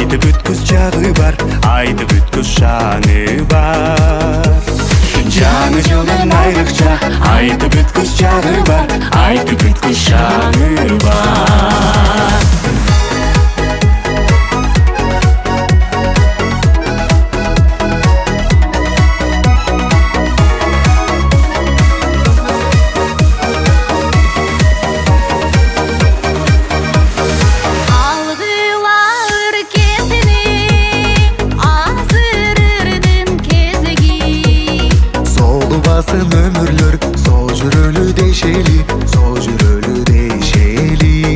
айтып бүткүс жагы бар, айтып бүткүс шаны бар. Жаны жылдын айрыкча, айтып бүткүс жагы бар, айтып бүткүс шаны бар. Ömürlөр сол жүрөлү дешели, сол жүрөлү дешели.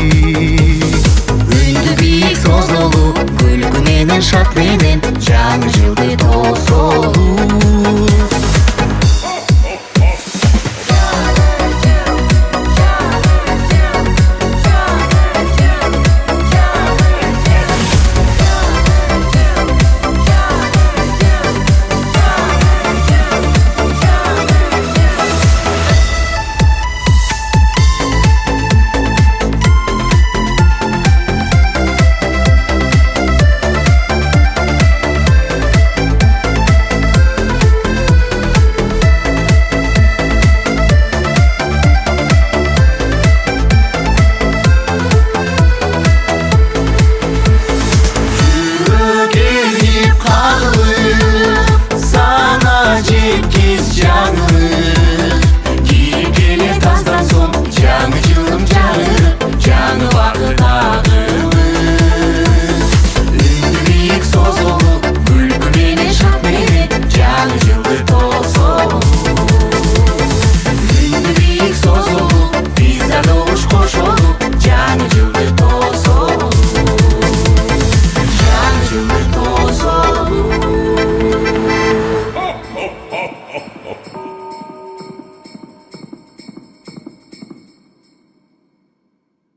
Үндү бийик созолу, күлкү менен шат менен,